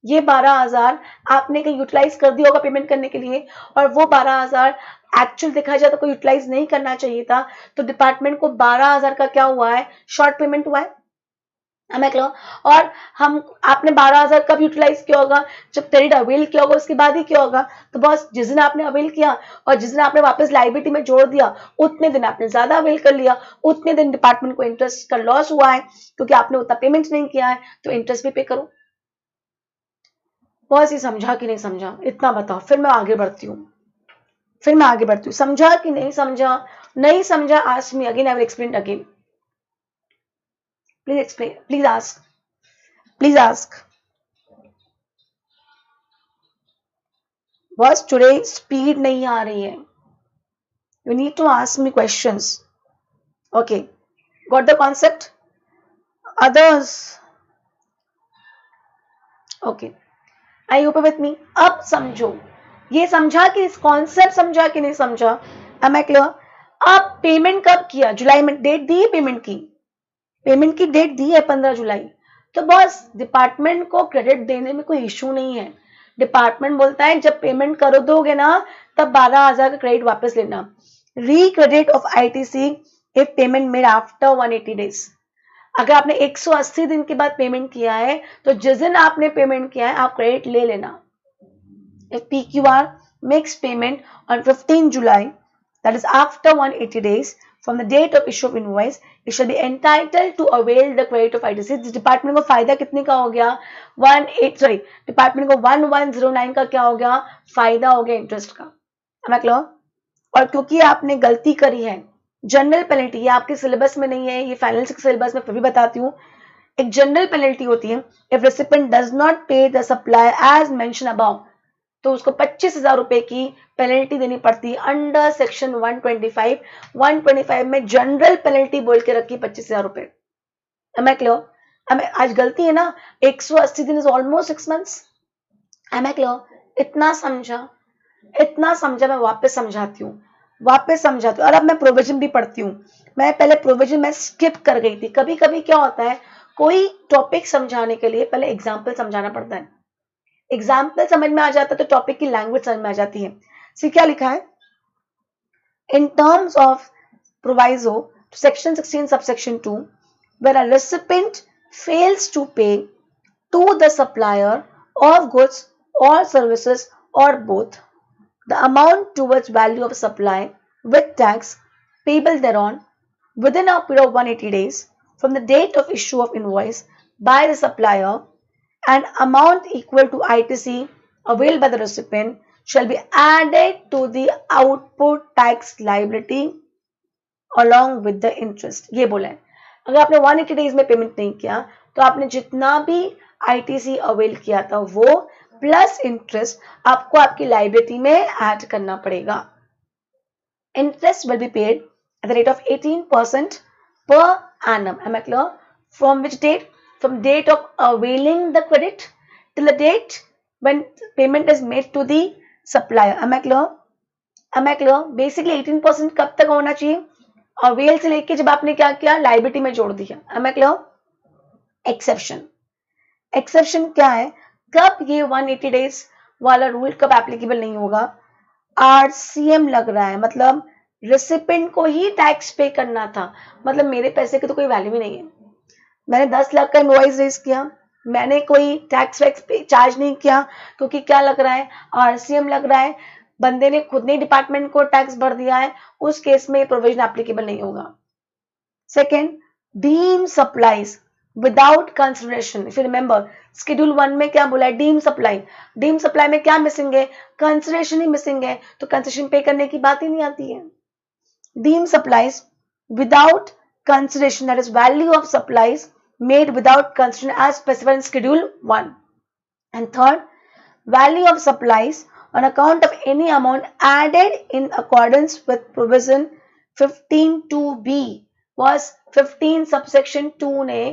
ये 12,000 आपने कहीं यूटिलाइज कर दिया होगा पेमेंट करने के लिए, और वो 12,000 एक्चुअल देखा जाए तो कोई यूटिलाइज नहीं करना चाहिए था। तो डिपार्टमेंट को 12,000 का क्या हुआ है? शॉर्ट पेमेंट हुआ है। और हम आपने 12,000 कब यूटिलाइज किया होगा? जब क्रेडिट अवेल किया होगा उसके बाद ही किया होगा। तो बस जिस दिन आपने अवेल किया और जिस दिन आपने वापस लायबिलिटी में जोड़ दिया उतने दिन आपने ज्यादा अवेल कर लिया, उतने दिन डिपार्टमेंट को इंटरेस्ट का लॉस हुआ है क्योंकि आपने उतना पेमेंट नहीं किया है, तो इंटरेस्ट भी पे करो। बस ये समझा कि नहीं समझा इतना बताओ, फिर मैं आगे बढ़ती हूँ। समझा कि नहीं समझा? नहीं समझा, ask me again, I will explain again. Please explain, please ask. बस टुडे स्पीड नहीं आ रही है, you need to ask me questions. Okay, got the concept? Others? Okay, are you with me? अब समझो, ये समझा कि इस कॉन्सेप्ट समझा कि नहीं समझा? Am I clear? अब पेमेंट कब किया? जुलाई में डेट दी है पेमेंट की, पेमेंट की डेट दी है 15 जुलाई। तो बस डिपार्टमेंट को क्रेडिट देने में कोई इशू नहीं है। डिपार्टमेंट बोलता है जब पेमेंट करो दोगे ना तब 12,000 का क्रेडिट वापस लेना। Recredit of ITC if payment made after 180 days. अगर आपने 180 दिन के बाद पेमेंट किया है तो जिस दिन आपने पेमेंट किया है आप क्रेडिट ले लेना। If PQR makes payment on 15 July, that is after 180 days from the date of issue of invoice, it shall be entitled to avail the credit of ITC. Department को फायदा कितने का हो गया? डिपार्टमेंट को 1109 का क्या हो गया? फायदा हो गया इंटरेस्ट का। मतलब, और क्योंकि आपने गलती करी है, जनरल पेनल्टी, ये आपके सिलेबस में नहीं है, ये फाइनल सिलेबस में फिर भी बताती हूँ। एक जनरल पेनल्टी होती है, if recipient does not pay the supplier as mention above, तो उसको 25,000 रुपए की पेनल्टी देनी पड़ती है अंडर सेक्शन 125। 125 में जनरल पेनल्टी बोल के रखी 25,000 रुपए। मैं क्लियर? आज गलती है ना, 180 दिन इज ऑलमोस्ट 6 मंथ्स। मैं क्लियर? इतना समझा, मैं वापस समझाती हूँ। और अब मैं प्रोविजन भी पढ़ती हूँ। मैं पहले प्रोविजन में स्किप कर गई थी। कभी कभी क्या होता है, कोई टॉपिक समझाने के लिए पहले एग्जाम्पल समझाना पड़ता है। एग्जाम्पल समझ में आ जाता है तो टॉपिक की लैंग्वेज समझ में आ जाती है। क्या लिखा है? In terms of proviso section 16 subsection 2, where a recipient fails to pay to the supplier of goods or services or both the amount towards value of supply with tax payable thereon within a period of 180 days from the date of issue of invoice by the supplier, and amount equal to ITC availed by the recipient shall be added to the output tax liability along with the interest। ये बोला है, अगर आपने 180 days में payment नहीं किया तो आपने जितना भी ITC अवेल किया था वो प्लस इंटरेस्ट आपको आपकी लाइबिलिटी में ऐड करना पड़ेगा। Interest will be paid at the rate of 18% per annum। Am I clear? From which date? From date of availing the credit till the date when payment is made to the supplier। Am I clear? Basically 18% कब तक होना चाहिए? Avail से लेके जब आपने क्या किया, लाइबिलिटी में जोड़ दिया। Am I clear? एक्सेप्शन क्या है? कब ये 180 डेज वाला रूल कब एप्लीकेबल नहीं होगा? RCM लग रहा है, मतलब रेसिपिएंट को ही टैक्स पे करना था, मतलब मेरे पैसे की तो कोई वैल्यू ही नहीं है। मैंने 10 लाख का इनवॉइस रेज किया, मैंने कोई टैक्स वैक्स पे चार्ज नहीं किया क्योंकि क्या लग रहा है, RCM लग रहा है, बंदे ने खुद ने डिपार्टमेंट को टैक्स भर दिया है, उस केस में प्रोविजन एप्लीकेबल नहीं होगा। Second, deemed supplies without consideration. If you remember, schedule 1 में क्या बोला है? deemed supply. deemed supply में क्या मिसिंग है? consideration ही मिसिंग है, तो कंसेशन पे करने की बात ही नहीं आती है. deemed supplies without consideration, that is value of supplies made without consideration as specified in schedule 1. And third, value of supplies on account of any amount added in accordance with provision 15(2)(b was 15 subsection 2 ने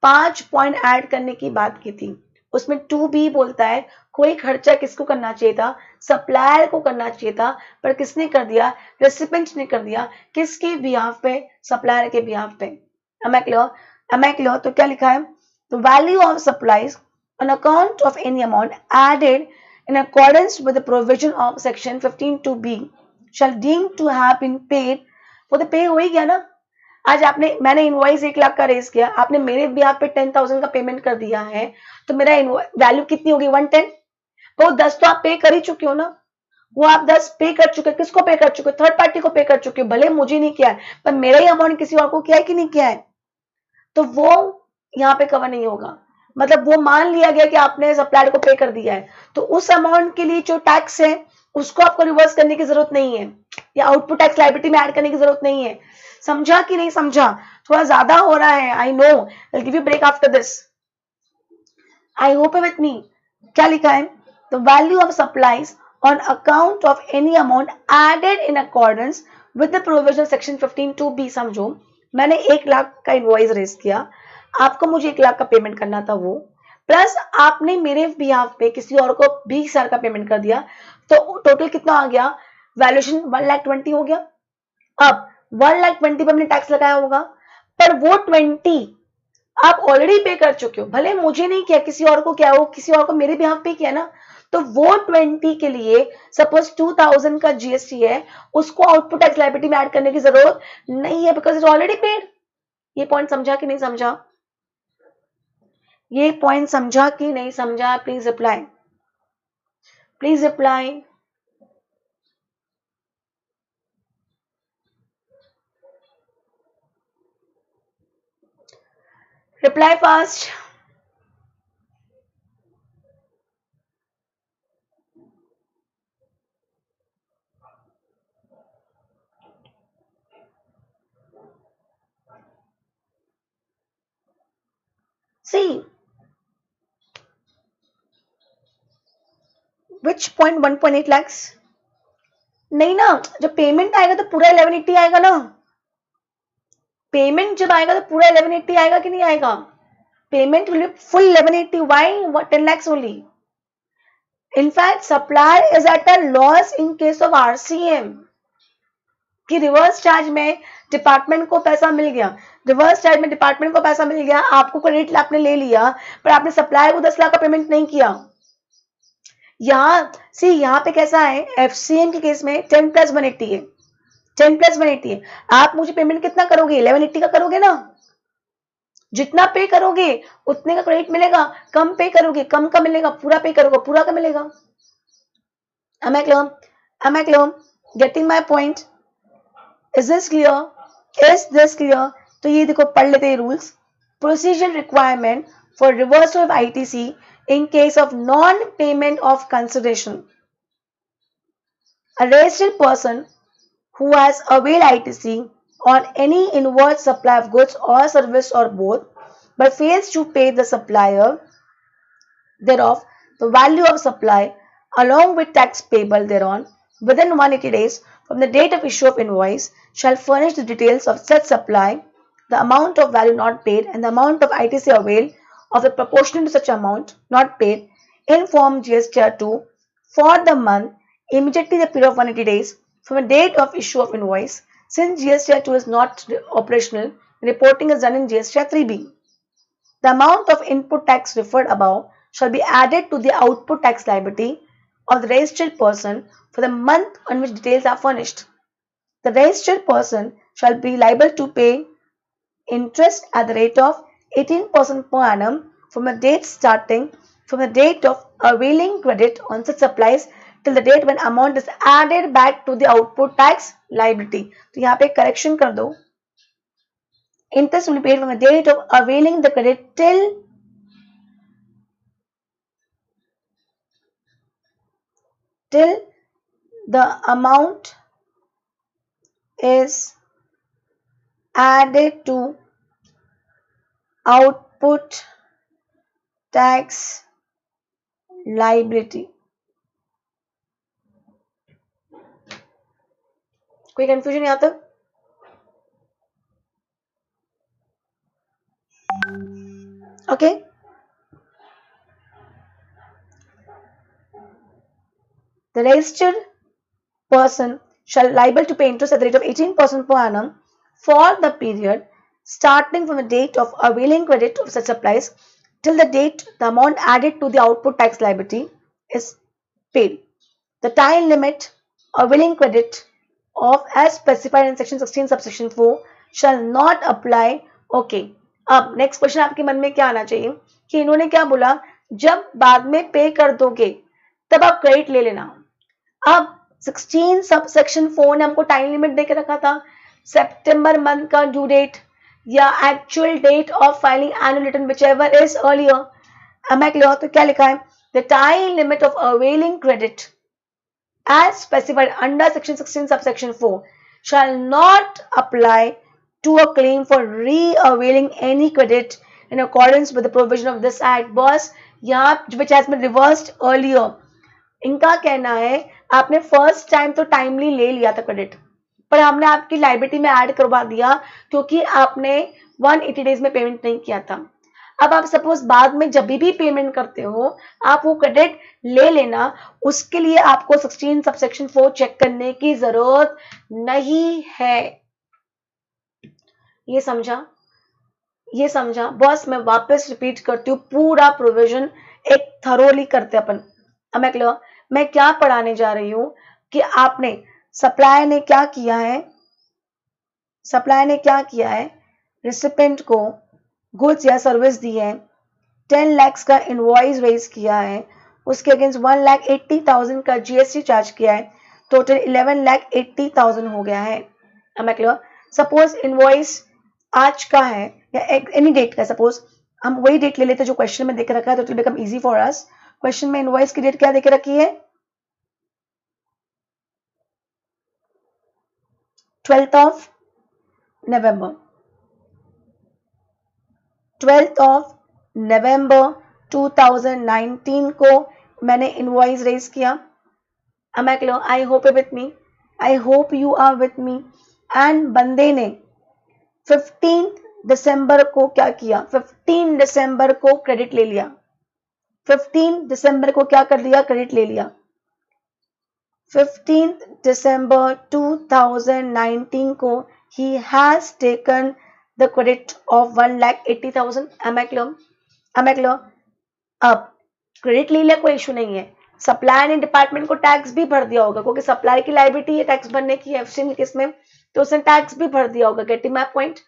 5 point add करने की बात की थी. उसमें 2b बोलता है कोई खर्चा किसको करना चाहिए था? सप्लायर को करना चाहिए था, पर किसने कर दिया? रेसिपिएंट ने कर दिया. किसके बिहाफ पे? सप्लायर के बिहाफ पे. Am I clear? Am I clear? तो क्या लिखा है? The value of supplies on account of any amount added in accordance with the provision of section 15(2)(b shall deemed to have been paid. वो तो पे हो ही गया ना. आज मैंने इनवॉइस 1 लाख का रेज किया, आपने मेरे बिहाफ पे 10,000 का पेमेंट कर दिया है, तो मेरा वैल्यू कितनी होगी? 110. वो 10 तो आप पे कर ही चुके हो ना. वो आप 10 पे कर चुके. किसको पे कर चुके? थर्ड पार्टी को पे कर चुके. भले मुझे नहीं किया है, पर मेरा ही अमाउंट किसी और को किया है कि नहीं किया है, तो वो यहाँ पे कवर नहीं होगा. मतलब वो मान लिया गया कि आपने सप्लायर को पे कर दिया है, तो उस अमाउंट के लिए जो टैक्स है उसको आपको रिवर्स करने की जरूरत नहीं है, या आउटपुट टैक्स लायबिलिटी में ऐड करने की जरूरत नहीं है. समझा कि नहीं समझा? थोड़ा ज्यादा हो रहा है, I know. I give you break after this. I hope you with me. क्या लिखा है? The value of supplies on account of any amount added in accordance with the provision section 15(2)(b. समझो, मैंने 1 लाख का इनवॉइस रेज किया, आपको मुझे 1 लाख का पेमेंट करना था, वो प्लस आपने मेरे बिहाफ पे किसी और को 20,000 का पेमेंट कर दिया, तो टोटल कितना आ गया? वैल्यूएशन 1,20,000 हो गया. अब 1,20,000 पे हमने टैक्स लगाया होगा, पर वो 20 आप ऑलरेडी पे कर चुके हो. भले मुझे नहीं किया, किसी और को क्या हो, किसी और को मेरे बिहाफ पे किया ना, तो वो 20 के लिए सपोज 2,000 का जीएसटी है, उसको आउटपुट टैक्स लायबिलिटी में ऐड करने की जरूरत नहीं है, बिकॉज इट ऑलरेडी पेड. ये पॉइंट समझा कि नहीं समझा? ये पॉइंट समझा कि नहीं समझा? Please reply. Please reply. Reply fast. See, which point 1.8 lakhs? नहीं ना, जब पेमेंट आएगा तो पूरा 1180 आएगा ना. पेमेंट जब आएगा तो पूरा 1180 आएगा कि नहीं आएगा? Payment will be full 1180. Why? 10 lakhs only. In fact, supplier is at a loss in case of RCM. कि रिवर्स चार्ज में डिपार्टमेंट को पैसा मिल गया, रिवर्स चार्ज में डिपार्टमेंट को पैसा मिल गया, आपको क्रेडिट आपने ले लिया, पर आपने सप्लायर को 10 लाख का पेमेंट नहीं किया. यहाँ पे कैसा है? एफसीएम के केस में 10+180 है. 10+180 है. आप मुझे पेमेंट कितना करोगे? 1180 का करोगे ना. जितना पे करोगे उतने का क्रेडिट मिलेगा, कम पे करोगे कम का मिलेगा, पूरा पे करोगे पूरा का मिलेगा. Am I clear? Am I clear? Getting my point? Is this clear? Is this clear? तो ये देखो पढ़ लेते हैं rules. Procedural requirement for reversal of ITC in case of non-payment of consideration. A registered person who has availed ITC on any inward supply of goods or service or both, but fails to pay the supplier thereof the value of supply along with tax payable thereon within 180 days from the date of issue of invoice shall furnish the details of such supply, the amount of value not paid, and the amount of ITC availed of the proportionate to such amount not paid in form GSTR 2 for the month immediately the period of 180 days from the date of issue of invoice. Since GSTR 2 is not operational, reporting is done in GSTR 3B. The amount of input tax referred above shall be added to the output tax liability of the registered person for the month on which details are furnished. The registered person shall be liable to pay interest at the rate of 18% per annum from the date starting from the date of availing credit on such supplies till the date when amount is added back to the output tax liability. तो यहाँ पे correction कर दो. Interest will be paid from the date of availing the credit till the amount is added to output tax liability. कोई confusion यहाँ तक? Okay. The registered person shall liable to pay interest at the rate of 18% per annum for the period starting from the date of availing credit of such supplies till the date the amount added to the output tax liability is paid. The time limit availing credit of as specified in section 16 subsection 4 shall not apply. Okay. अब next question आपके मन में क्या आना चाहिए कि इन्होंने क्या बोला, जब बाद में पे कर दोगे तब आप क्रेडिट ले लेना. अब 16 सब सेक्शन 4 ने हमको टाइम लिमिट देके रखा था, सितंबर मंथ का ड्यू डेट या actual date of filing annual return whichever is earlier. am I clear? तो क्या लिखा है, the time limit of availing credit as specified under section 16 subsection 4 shall not apply to a claim for re-availing any credit in accordance with the provision of this act. Boss, यहाँ which has been reversed earlier. इनका कहना है आपने first time तो timely ले लिया था credit, पर हमने आपकी लाइबिलिटी में ऐड करवा दिया क्योंकि आपने 180 डेज में पेमेंट नहीं किया था. अब आप सपोज बाद में जब भी पेमेंट करते हो आप वो क्रेडिट ले लेना, उसके लिए आपको 16 सबसेक्शन 4 चेक करने की जरूरत नहीं है. ये समझा? ये समझा बॉस? मैं वापस रिपीट करती हूँ, पूरा प्रोविजन एक थरोली करते अपन. मैं क्लियर? मैं क्या पढ़ाने जा रही हूँ कि आपने सप्लायर ने क्या किया है, सप्लायर ने क्या किया है, रिसिपेंट को गुड्स या सर्विस दी है, 10 लाख का इनवॉइस रेज किया है, उसके अगेंस्ट 1,80,000 का जीएसटी चार्ज किया है, टोटल 11,80,000 हो गया है. am I clear? Suppose invoice आज का है या एनी डेट का, सपोज हम वही डेट ले लेते जो क्वेश्चन में देख रखा है, तो it will become easy for us. Question में इनवॉइस की डेट क्या देख रखी है, 12th of November. 12th of November 2019 को मैंने इनवॉइस रेज किया. am I clear? I hope you're with me. I hope you are with me. And बंदे ने 15 दिसंबर को क्या किया, 15 दिसंबर को क्रेडिट ले लिया. 15 दिसंबर को क्या कर लिया, क्रेडिट ले लिया. 15 दिसंबर 2019 को he has taken the credit of 1,80,000. am I clear? am I clear? अब क्रेडिट ले लिया, कोई इशू नहीं है. सप्लायर ने डिपार्टमेंट को टैक्स भी भर दिया होगा क्योंकि सप्लायर की लायबिलिटी है टैक्स भरने की एफसीएन केस में, तो उसने टैक्स भी भर दिया होगा. Getting my point?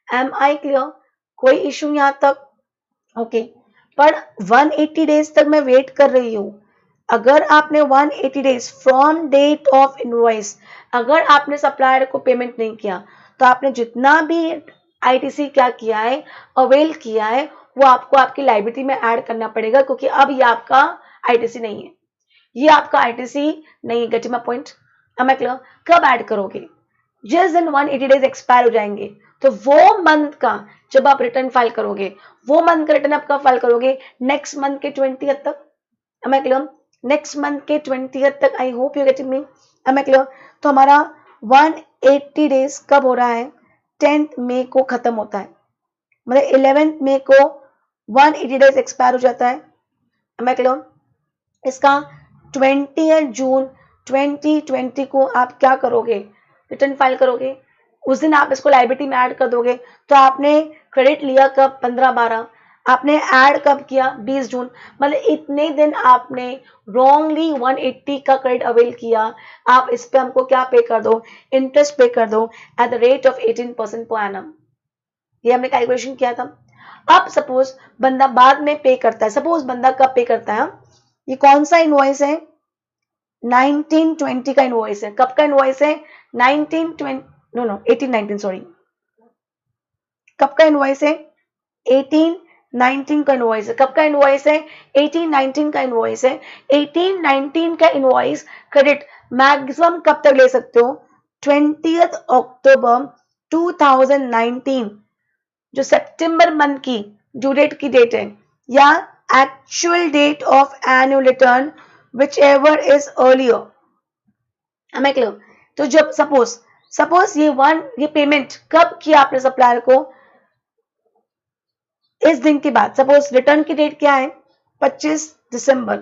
Am I clear? कोई इशू यहाँ तक? ओके. पर 180 डेज तक मैं वेट कर रही हूँ. अगर आपने 180 days from date of invoice, अगर आपने सप्लायर को पेमेंट नहीं किया तो आपने जितना भी आईटीसी क्या किया है, अवेल किया है, वो आपको आपकी लायबिलिटी में ऐड करना पड़ेगा क्योंकि अब ये आपका आईटीसी नहीं है, ये आपका आईटीसी नहीं है. Getting my point? am I clear? कब ऐड करोगे, जिस दिन 180 डेज एक्सपायर हो जाएंगे, तो वो मंथ का जब आप रिटर्न फाइल करोगे, वो मंथ का रिटर्न आप कब फाइल करोगे, नेक्स्ट मंथ के 20th तक. am I clear? Next month के 20th तक. आई hope you getting me. am I clear? तो हमारा 180 डेज कब हो रहा है, 10th मई को खत्म होता है, मतलब 11th मई को 180 डेज एक्सपायर हो जाता है. am I clear? इसका 20 जून 2020 को आप क्या करोगे, रिटर्न फाइल करोगे. उस दिन आप इसको लायबिलिटी में ऐड कर दोगे. तो आपने क्रेडिट लिया कब, 15/12. आपने ऐड कब किया, 20 जून. मतलब इतने दिन आपने रॉन्गली 180 का क्रेडिट अवेल किया. आप इस पे हमको क्या पे कर दो, इंटरेस्ट पे कर दो एट द रेट ऑफ 18% पर एनम. ये हमने कैलकुलेशन किया था. अब सपोज बंदा बाद में पे करता है, सपोज बंदा कब पे करता है, ये कौन सा इनवॉइस है, 1920 का इनवॉइस है. कब का इनवॉइस है, 1920 नो 1819 सॉरी. कब का इनवॉइस है? 18-19 का इनवॉइस है। कब का इनवॉइस है? 18-19 का इनवॉइस है। 18-19 का इनवॉइस क्रेडिट मैक्सिमम कब तक ले सकते हो? 20th अक्टूबर 2019, जो सितंबर मंथ की ड्यू डेट की डेट है, या actual date of annual return whichever is earlier. हमें क्लियर? तो जब सपोज ये पेमेंट कब किया आपने सप्लायर को? इस दिन के बाद। सपोज रिटर्न की डेट क्या है? 25 दिसंबर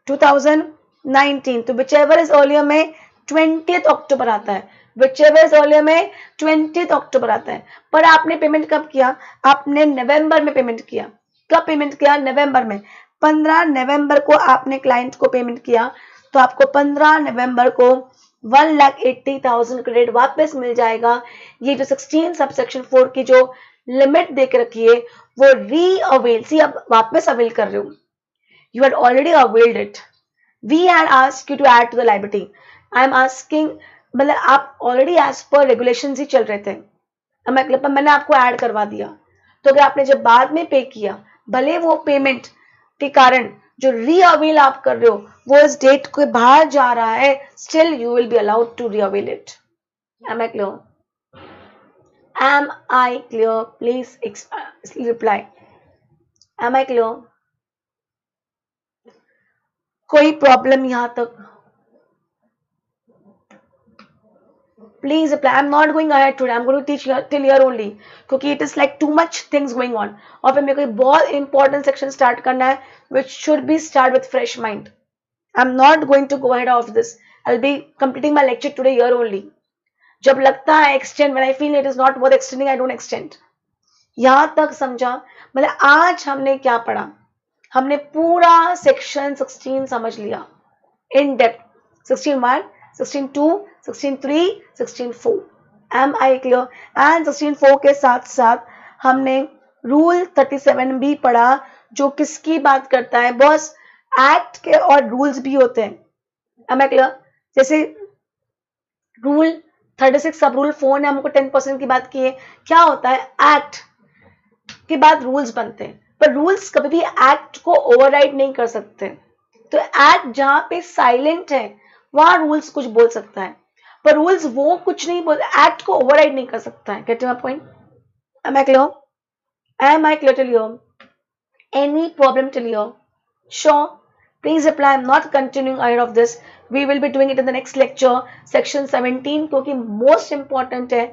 2019। तो विच एवर इज अर्लियर में 20th अक्टूबर आता है। विच एवर इज अर्लियर में 20th अक्टूबर आता है। पर आपने पेमेंट कब किया? आपने नवंबर में पेमेंट किया। कब पेमेंट किया? नवंबर में। 15 नवंबर को आपने क्लाइंट को पेमेंट किया, तो आपको 15 नवंबर को 1,80,000 क्रेडिट वापस मिल जाएगा। ये जो 16 सबसेक्शन 4 की जो लिमिट देके रखी है वो रीअवेल, सी अब वापस अवेल कर रहे हो। You had already availed it. We had asked you to add to the liability. I am asking, मतलब आप ऑलरेडी एज पर रेगुलेशन ही चल रहे थे, मतलब मैंने आपको ऐड करवा दिया। तो अगर आपने जब बाद में पे किया, भले वो पेमेंट के कारण जो रीअवेल आप कर रहे हो वो इस डेट के बाहर जा रहा है, still you will be allowed to reavail it. Am I clear? Am I clear? Please reply. Am I clear? कोई प्रॉब्लम यहां तक? Please reply. I'm not going ahead today. I'm going to teach till here only, क्योंकि it is like too much things going on. और फिर मेरे को एक बहुत important section start करना है, which should be start with fresh mind. I'm not going to go ahead of this. I'll be completing my lecture today here only. जब लगता है extend, when I feel it is not worth extending, I don't extend. यहां तक समझा? मतलब आज हमने क्या पढ़ा? हमने पूरा सेक्शन 16 समझ लिया in depth. 16(1), 16(2), 16(3), 16(4। Am I clear? And 16(4) के साथ साथ हमने रूल 37 भी पढ़ा, जो किसकी बात करता है? बॉस, एक्ट के और रूल्स भी होते हैं। Am I clear? जैसे रूल 36 सब रूल 4 ने हमको 10% की बात की है। क्या होता है? एक्ट के बाद रूल्स बनते हैं, पर रूल्स कभी भी एक्ट को ओवरराइड नहीं कर सकते। तो एक्ट जहां पे साइलेंट है वहां रूल्स कुछ बोल सकता है, पर रूल्स वो कुछ नहीं बोल, एक्ट को ओवरराइड नहीं कर सकता है। Get my point? Am I clear? Am I clear till here? Any problem till here? Sure? Please reply. I am not continuing ahead of this. We will be doing it in the next lecture, section 17, क्योंकि most important है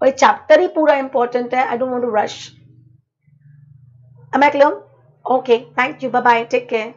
और chapter ही पूरा important है। I don't want to rush. Am I clear? Okay, thank you. Bye bye. Take care.